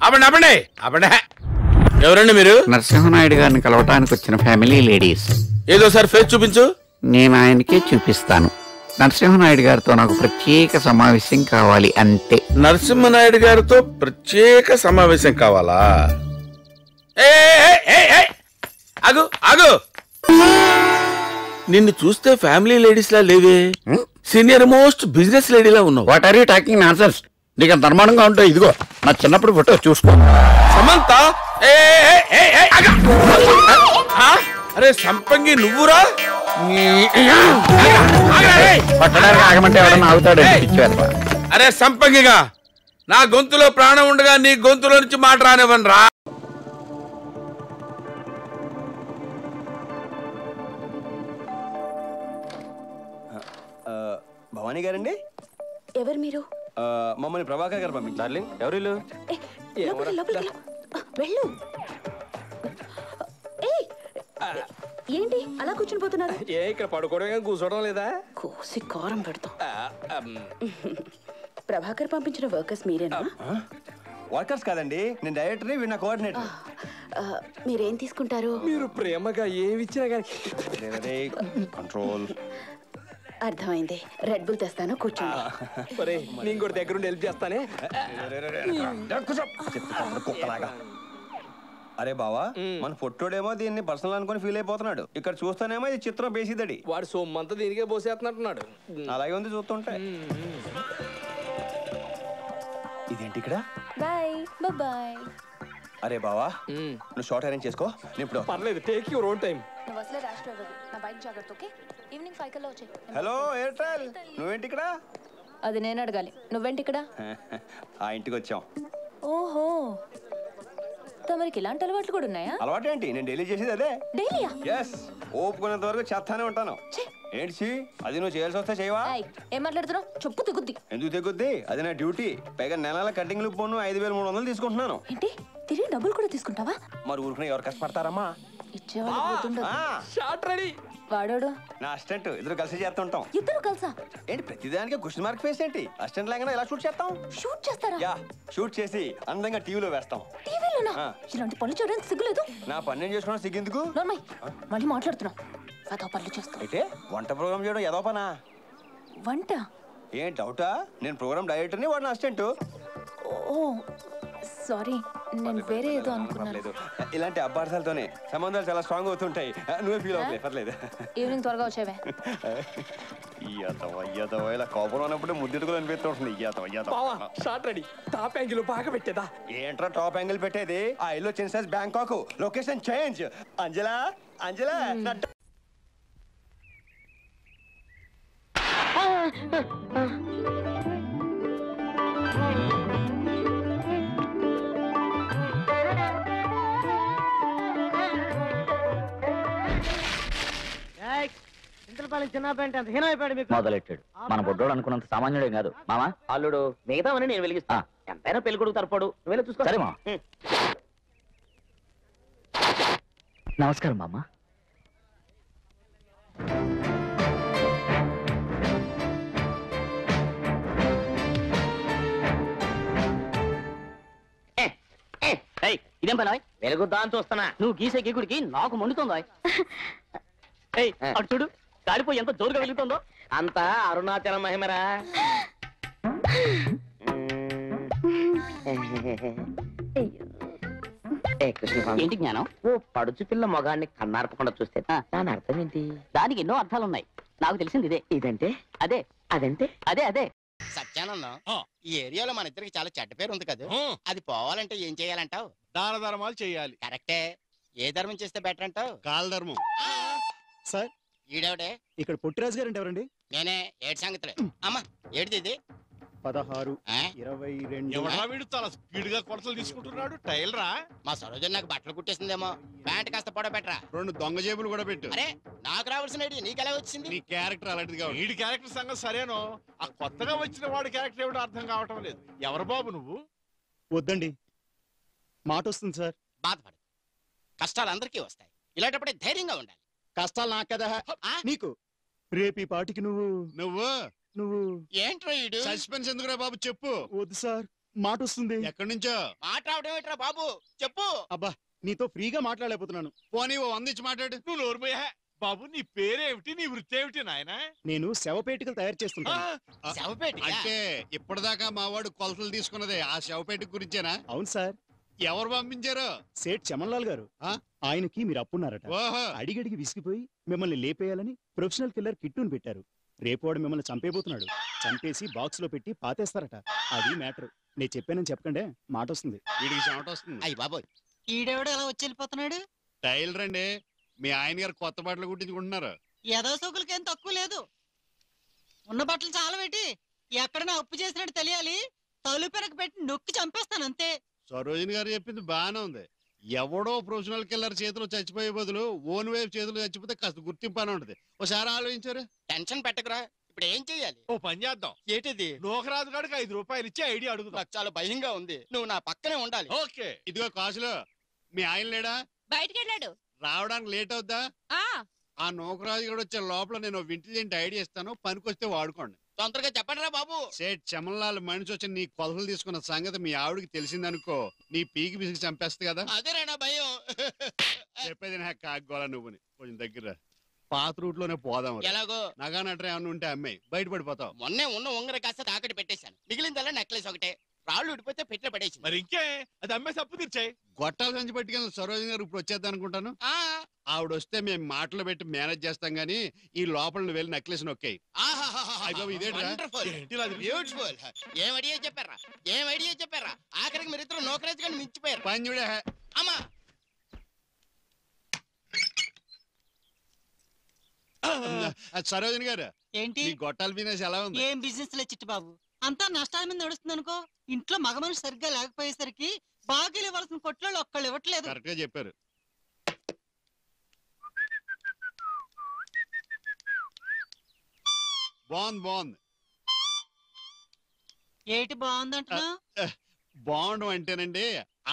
అవండి అవండి అవండి. ఎవరండి మీరు? నరసింహనాయుడు గారిని కలవటానికి వచ్చిన ఫ్యామిలీ లేడీస్. ఏదో సార్ ఫేస్ చూపించు. నేను ఆయనకే చూపిస్తాను. నరసింహనాయుడు గారితో నాకు ప్రత్యేక సమావేశం కావాలి అంతే. నరసింహనాయుడు గారితో ప్రత్యేక సమావేశం కావాలా? ఆగు ఆగు. నిన్ను చూస్తే ఫ్యామిలీ లేడీస్ లా లేవే, సీనియర్ మోస్ట్ బిజినెస్ లేడీలా ఉన్నావు. What are you talking nonsense? నీకు అంత అనుమానంగా ఉంటావు, ఇదిగో నా చిన్నప్పుడు ఫోటో చూసుకో. సమంత. అరే సంపంగి నువ్వురా? పట్టడానికి ఆగమంటే ఎవడన్నా ఆగుతాడు. అరే సంపంగిగా, నా గొంతులో ప్రాణం ఉండగా నీ గొంతులో నుంచి మాట రానివ్వను రా. భవానీ గారండి? ఎవరు మీరు? మమ్మల్ని ప్రభాకర్ గారు పంపించారు. డార్లింగ్, ఎవరు వెళ్ళు. ఏంటి అలా కూర్చుని పోతున్నారు? ఇక్కడ పడుకోవడం కూర్చోవడం లేదా? కోసి కారం పెడతాం. ప్రభాకర్ పంపించిన వర్కర్స్ మీరేనా? వర్కర్స్ కాదండి, నేను డైరెక్టర్ని, వీడు నా కోఆర్డినేటర్. మీరేం తీసుకుంటారు? మీరు ప్రేమగా ఏమి ఇచ్చినా కానీ కంట్రోల్. అర్థమైంది. రెడ్ బుల్ తెస్తాను, కూర్చోండి. నేను కూడా దగ్గరుండి హెల్ప్ చేస్తానే. కుక్కలాగా. అరే బావా, మన ఫోటోడేమో దీన్ని పర్సనల్ అనుకుని ఫీల్ అయిపోతున్నాడు. ఇక్కడ చూస్తానేమో ఇది చిత్రం బేసిదడి. వాడు సొమ్మంతా దీనికే పోసేస్తున్నట్టున్నాడు. అలాగే ఉంది చూస్తుంటే. ఇదేంటి ఇక్కడ? Bye bye. అరే బావా, నువ్వు షార్ట్ అరేంజ్ చేసుకో. ఇప్పుడు పర్లేదు, టేక్ యువర్ ఓన్ టైం. నువ్వు అసలే ర్యాష్ డ్రైవర్, నా బైక్ జాగ్రత్త. ఓకే, ఈవినింగ్ 5 కల్లా వచ్చేయ్. హలో ఎయిర్టెల్, నువ్వేంటి ఇక్కడ? అది నేను అడగాలి, నువ్వేంటి ఇక్కడ? ఆ ఇంటికి వచ్చాం. ఓహో, తమరికి ఇలాంటి అలవాట్లు కూడా ఉన్నాయా? అలవాటు ఏంటి, నేను డైలీ చేసేది అదే. డైలీయా? ఎస్, ఓపుకునేంత వరకు చేస్తానే ఉంటాను. ఏంటి అది నువ్వు చేయాల్సి వస్తే చేయవా? ఏం మాట్లాడుతున్నావు? చెప్పు తెగుద్ది. ఎందుకు తెగుద్ది? అది నా డ్యూటీ. పైగా నెలల కటింగ్ పోను 5300 తీసుకుంటున్నాను. ఏంటి, తిరిగి డబ్బులు కూడా తీసుకుంటావా? మరి ఊరుకునే ఎవరు కష్టపడతారమ్మా? వాడోడు నా అసిస్టెంట్, ఇద్దరు కలిసి చేస్తుంటాం. ఇద్దరు కలిసా? ఏంటి ప్రతిదానికి క్వశ్చన్ మార్క్ ఫేస్ ఏంటి? అసిస్టెంట్ లాగానే ఎలా షూట్ చేస్తాం? షూట్ చేస్తారా? యా, షూట్ చేసి అందంగా టీవీలో వేస్తాం. టీవీలోనా? ఇలాంటి పనులు చేయడానికి సిగ్గులేదు? నా పని నేను చేసుకున్నా, సిగ్గెందుకు? మళ్ళీ మాట్లాడుతున్నా. అదో పనులు చేస్తా. అయితే వంట ప్రోగ్రామ్ చేయడం ఏదో పనా? వంట ఏం డౌటా? నేను ప్రోగ్రామ్ డైరెక్టర్ని, వాడు నా అసిస్టెంట్. ఓ సారీ, నేను వేరే ఏదో అనుకున్నాను. ఇలాంటి అపార్థాలతోనే సంబంధాలు చాలా స్ట్రాంగ్ అవుతుంటాయి. నువ్వే ఫీల్ అవ్వలేదు, పర్లేదు. ఈవినింగ్ త్వరగా వచ్చేవే. ఇలా కోపం ఉన్నప్పుడు ముద్దెట్టుకుని అనిపిస్తుంటుంది. Short ready. టాప్ యాంగిల్ బాగా పెట్టేదా? ఏంట్రా టాప్ యాంగిల్ పెట్టేది? ఆ ఇల్లు చిన్న size Bangkok, location change. Anjala Anjala మొదలెట్టాడు. మన బొడ్డోడు అనుకున్నంత సామాన్యుడే కాదు మామా. అల్లుడు మిగతావని నేను వెలిగిస్తా. ఎంతైనా పెళ్లి కొడుకు తరపడు, నువ్వు చూసుకో. సరే మా. నమస్కారం మామా. ఇదేం పని? వెలుగుద్దా అని చూస్తున్నా. నువ్వు గీసే గీకుడికి నాకు మండుతుందా? అటు చూడు, కాలిపోయి ఎంత జోరుగా వెలుగుతుందో. అంతా అరుణాచల మహిమరా. ఏంటి జ్ఞానం? ఓ పడుచు పిల్ల మొగాన్ని కన్నార్పకుండా చూస్తే దాని అర్థం ఏంటి? దానికి ఎన్నో అర్థాలున్నాయి. నాకు తెలిసింది ఇదే. ఇదంటే అదే, అదంటే అదే. అదే సత్యానందం, ఈ ఏరియాలో మన ఇద్దరికి చాలా చెడ్డ పేరు ఉంది కదా. అది పోవాలంటే ఏం చేయాలంటావు? దాన ధర్మాలు చేయాలి. కరెక్టే. ఏ ధర్మం చేస్తే బెటర్ అంటావు? కాల ధర్మం. సార్, ఈడెవడే? ఇక్కడ పొట్టిరాజు గారు అంటే ఎవరండి? నేనే. ఏడు సంగతులే. అమ్మా, ఏడిది ఇది? 16, 22. ఎవడా వీడు చాలా స్పీడ్ గా కొలతలు తీసుకుంటున్నాడు? టైల్ రా. మా సరోజన్ నాకు బట్టలు కుట్టేసిందేమో. ప్యాంట్ కాస్త పొడవ పెట్టరా. 2 దొంగ జేబులు కూడా పెట్టు. అరే, నాకు రావాల్సిన ఐడియా నీకెలా వచ్చింది? నీ క్యారెక్టర్ అలాంటిది కాదు. వీడి క్యారెక్టర్ సంగతి సరేనో, ఆ కొత్తగా వచ్చిన వాడి క్యారెక్టర్ ఏమిటో అర్థం కావటం లేదు. ఎవరు బాబు నువ్వు? వద్దండి, మాట వస్తుంది సార్. బాధపడు, కష్టాలు అందరికీ వస్తాయి. ఇలాంటప్పుడే ధైర్యంగా ఉండాలి. కష్టాలు నాకు కదా, నీకు. రేపు ఈ పాటికి నువ్వు నువ్వు నువ్వు ఏంట్రా? సస్పెన్స్ ఎందుకురా బాబు, చెప్పు. వద్దు సార్, మాట వస్తుంది. ఎక్కడి నుంచో మాట్లాడడం ఏంట్రా బాబు, చెప్పు. అబ్బా నీతో ఫ్రీగా మాట్లాడలేకపోతున్నాను. పోనీ ఓ 100 ఇచ్చి మాట్లాడు. నువ్వు నోరుమోయా బాబు. నీ పేరేమిటి, నీ వృత్తి ఏమిటి నాయన? నేను శవపేటికలు తయారు చేస్తుంటాను. శవపేట అంటే ఇప్పటిదాకా మా వాడు కొలతలు తీసుకున్నదే ఆ శవపేట గురించేనా? అవును సార్. ఎవరు పంపించారు? సేట్ చమన్లాల్ గారు. ఆ? ఆయనకి మీరు అప్పున్నారట. ఓహో, అడిగడిగి విసిగిపోయి మిమ్మల్ని లేపేయాలని ప్రొఫెషనల్ కిల్లర్ కిట్టును పెట్టారు. రేపు వాడు మిమ్మల్ని చంపేబోతున్నాడు. చంపేసి బాక్స్ లో పెట్టి పాతేస్తారట. అది మ్యాటర్. నేను చెప్పానని చెప్పకండే, మాట వస్తుంది. వీడికి చెమట వస్తుంది. అయ్యి బాబోయ్, ఈడెవడు ఎలా వచ్చి వెళ్ళిపోతున్నాడు? టైలర్ అండి, మీ ఆయన గారు కొత్త బట్టలు కుట్టించుకుంటున్నారు. ఏదో సోకులకేం తక్కువ లేదు. ఉన్న బట్టలు చాలా పెట్టి ఎక్కడైనా అప్పు చేసినట్టు తెలియాలి. తలుపెనక పెట్టి నొక్కి చంపేస్తాను అంతే. సరోజిని గారు చెప్పింది బాగానే ఉంది. ఎవడో ప్రొఫెషనల్ కిల్లర్ చేతిలో చచ్చిపోయే బదులు ఓన్ వైఫ్ చేతిలో చచ్చిపోతే కాస్త గుర్తింపు అని ఉంటది. ఒకసారి ఆలోచించారు. టెన్షన్ పెట్టకురా. ఇప్పుడు ఏం చెయ్యాలి? ఓ పని చేద్దాం. ఏంటిది? నోకరాజు గారికి 5 రూపాయలు ఇచ్చి ఐడియా అడుగుదాం. నాకు చాలా భయంగా ఉంది. నువ్వు నా పక్కనే ఉండాలి. ఓకే. ఇదిగో కాసులు, మీ ఆయన లేడా? బయటికి వెళ్ళాడు. రావడానికి లేట్ అవుద్దా? ఆ నోకరాజు గారు వచ్చే లోపల నేను ఇంటెలిజెంట్ ఐడియా ఇస్తాను, పనికొస్తే వాడుకోండి. తొందరగా చెప్పండి రా బాబు. సేట్ చమన్లాల్ మనిషి వచ్చి నీ కొలతలు తీసుకున్న సంగతి మీ ఆవిడికి తెలిసిందనుకో, నీ పీకి పిసికి చంపేస్తుంది కదా. అదేరా నా భయం. చెప్పేది నా కాగోలా నువ్వుని. కొంచెం దగ్గర పాత రూట్ లోనే పోదాం. ఎలాగో నగా నట్ర ఏమన్నా ఉంటే అమ్మాయి బయటపడిపోతావు. మొన్నే ఉన్న ఉంగర కాస్త తాకటి పెట్టేశాను. మిగిలిందల్లా నెక్లెస్ ఒకటే. రాళ్ళు ఉడిపోతే పెట్టిన పడేసి. మరి ఇంకే అది అమ్మేసి అప్పు తీర్చాయి. గొట్టాలు సంచి పట్టుకెళ్ళి సరోజిని గారు ఇప్పుడు వచ్చేద్దాం అనుకుంటాను. ఆవిడ వస్తే మేము మాటలు పెట్టి మేనేజ్ చేస్తాం గానీ ఈ లోపల వెళ్ళి నెక్లెస్ నొక్కాయి. బ్యూటిఫుల్. ఏం ఐడియా చెప్పారా, ఏం ఐడియా చెప్పారా? ఆఖరికి మీరిద్దరు నోకరాజు గారిని మించిపోయారు. పని చూడే. అమ్మా సరోజిని గారు, ఏంటి ఈ గొట్టాల బిజినెస్ ఎలా ఉంది? ఏం బిజినెస్ లే చిట్టు బాబు, అంతా నష్టాల మీద నడుస్తుంది అనుకో. ఇంట్లో మగ మనిషి సరిగ్గా లేకపోయేసరికి బాకీలు ఇవ్వాల్సిన కొట్లో ఒక్కళ్ళు ఇవ్వట్లేదు. కరెక్ట్ గా చెప్పారు. బాగుంది. ఏటి బాగుందంటున్నా? బాగుండు అంటేనండి,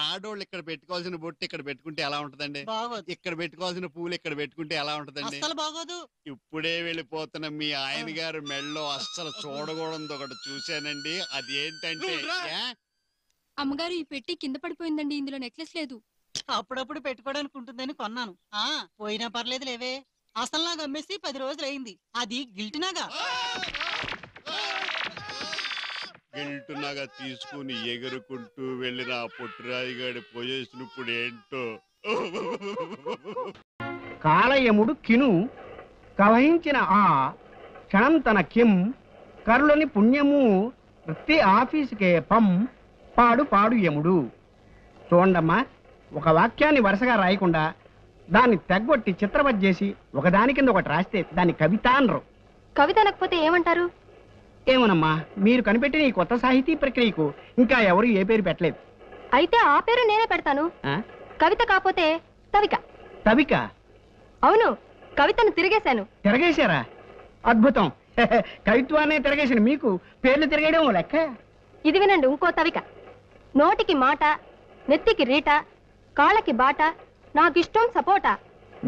ఆడోళ్ళు ఇక్కడ పెట్టుకోవాల్సిన బొట్టు ఇక్కడ పెట్టుకుంటే ఎలా ఉంటదండి? బాగోదు. ఇక్కడ పెట్టుకోవాల్సిన పూలు ఇక్కడ పెట్టుకుంటే ఎలా ఉంటదండి? అస్సలు బాగోదు. ఇప్పుడే వెళ్ళిపోతున్న మీ ఆయన గారు మెళ్ళో అస్సలు చూడకూడదు ఒకటి చూశానండి. అది ఏంటంటే అమ్మగారు ఈ పెట్టి కింద పడిపోయిందండి. ఇందులో నెక్లెస్ లేదు. అప్పుడప్పుడు పెట్టుకోవడానికి ఉంటుందని కొన్నాను. పోయినా పర్లేదు లేవే. అసలు నాకు అమ్మేసి 10 రోజులు అయింది. అది గిల్టినాగా. గిల్టునగా తీసుకుని ఎగురుకుంటూ వెళ్ళిన ఆ పుట్టురాయి గారి పొజిషన్ ఇప్పుడు ఏంటో. కాలయముడు కిను కవహించిన ఆ క్షణం తన కిం కరులని పుణ్యము వృత్తి ఆఫీసుకే పం పాడు పాడు యముడు. చూడండమ్మా, ఒక వాక్యాన్ని వరుసగా రాయకుండా దాన్ని తెగ్గొట్టి చిత్రవత్ చేసి ఒకదాని కింద ఒకటి రాస్తే దాన్ని కవిత అనరు. కవిత అనకపోతే ఏమంటారు? ఏమోనమ్మా, మీరు కనిపెట్టిన ఈ కొత్త సాహితీ ప్రక్రియకు ఇంకా ఎవరు ఏ పేరు పెట్టలేదు. అయితే ఆ పేరు నేనే పెడతాను. కవిత కాకపోతే తవిక. తవిక? అవును, కవితను తిరిగేశాను. తిరగేశారా? అద్భుతం. కవిత్వాన్ని తిరగేసిన మీకు పేర్లు తిరగడం లెక్క. ఇది వినండి, ఇంకో తవిక. నోటికి మాట, నెత్తికి రీట, కాళ్ళకి బాట, నాకిష్టం సపోటా.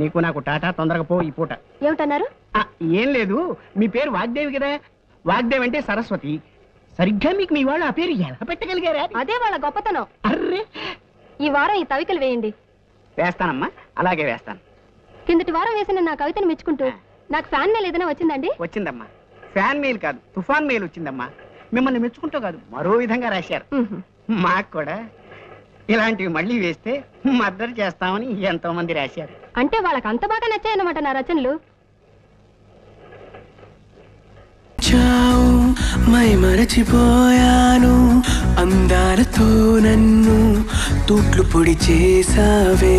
నీకు నాకు టాటా, తొందరగా పో ఈ పూట. ఏమిటన్నారు? ఏం లేదు, మీ పేరు వాగ్దేవి కదా. వాగ్దేవి అంటే సరస్వతి. సరిగ్గా మీకు మీ వాళ్ళు ఆ పేరు ఎలా పెట్టగలిగారా? అదే వాళ్ళ గొప్పతనం. అర్రే, ఈ వారం ఈ తవికలు వేయండి. వేస్తానమ్మా, అలాగే వేస్తాను. కిందటి వారం వేసిన నా కవితను మెచ్చుకుంటూ నాకు ఫ్యాన్ మెయిల్ ఏదైనా వచ్చిందండి? వచ్చిందమ్మా. ఫ్యాన్ మెయిల్ కాదు, తుఫాన్ మెయిల్ వచ్చిందమ్మా. మిమ్మల్ని మెచ్చుకుంటూ కాదు, మరో విధంగా రాశారు. మాకు కూడా ఇలాంటివి మళ్ళీ వేస్తే మద్దతు చేస్తామని ఎంతో మంది రాశారు. అంటే వాళ్ళకి అంత బాగా నచ్చాయన్నమాట నా రచనలు. మై మరచిపోయాను, అందాలతో నన్ను తూట్లు పొడి చేసావే.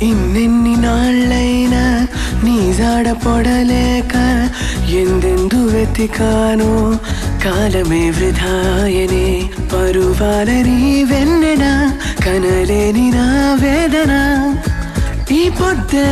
ఇన్నెన్ని నాళ్ళైనా నీ జాడ పొడలేక ఎందెందు వెతికానో కాలమే వృధాయనే. పరువాలని వెన్నెన కనలేని నా వేదన ఈ పొద్దే